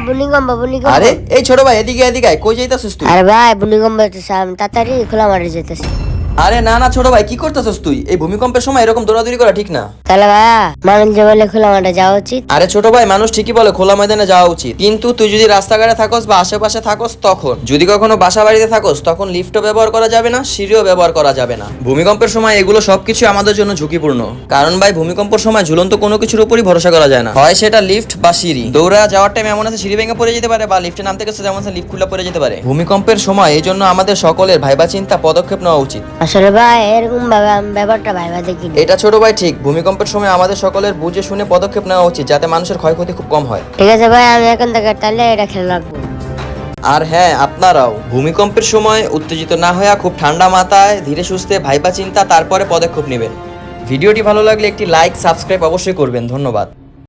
ভূমিকম্প। আরে এই ছোট ভাই, এদিকে এদিকে আয়, কই যাইতাছিস তুই? আরে ভাই ভূমিকম্প হইতেছে, আমি তাড়াতাড়ি খোলা মাঠে যেতেছি। আরে না না ছোট ভাই, কি করতেছিস তুই? এই ভূমিকম্পের সময় এরকম দৌড়াদৌড়ি করা ঠিক না। তাহলে ভাইয়া মানুষ যে বলে খোলা মাঠে যাওয়া উচিত। আরে ছোট ভাই, মানুষ ঠিকই বলে খোলা ময়দানে যাওয়া উচিত, কিন্তু তুই যদি রাস্তাঘাটে থাকস বা আশেপাশে থাকস তখন। যদি কখনো বাসা বাড়িতে থাকস তখন লিফটও ব্যবহার করা যাবে না, সিঁড়িও ব্যবহার করা যাবে না। ভূমিকম্পের সময় এগুলো সবকিছু আমাদের জন্য ঝুঁকিপূর্ণ, কারণ ভাই ভূমিকম্পের সময় ঝুলন্ত কোনো কিছুর উপরই ভরসা করা যায় না। হয় সেটা লিফট বা সিঁড়ি। দৌড়া যাওয়ার টাইম এমন আছে সিঁড়ি ভেঙে পড়ে যেতে পারে, বা লিফটে নামতে গেছে যেমন আছে লিফট খুলে পড়ে যেতে পারে। ভূমিকম্পের সময় এই জন্য আমাদের সকলের ভাইবা চিন্তা পদক্ষেপ নেওয়া উচিত। আসলে ভাই এরকম ভাবে আমি ব্যাপারটা ভাইবা দেখিনি। এটা ছোট ভাই ঠিক, ভূমিকম্পের সময় আমাদের সকলের বুঝে শুনে পদক্ষেপ নেওয়া উচিত, যাতে মানুষের ক্ষয়ক্ষতি খুব কম হয়। ঠিক আছে ভাই, আমি এখন থেকে তাহলে এটা খেয়াল রাখবো। আর হ্যাঁ, আপনারাও ভূমিকম্পের সময় উত্তেজিত না হয়ে খুব ঠান্ডা মাথায় ধীরে সুস্থে ভাইবা চিন্তা তারপরে পদক্ষেপ নেবেন। ভিডিওটি ভালো লাগলে একটি লাইক সাবস্ক্রাইব অবশ্যই করবেন। ধন্যবাদ।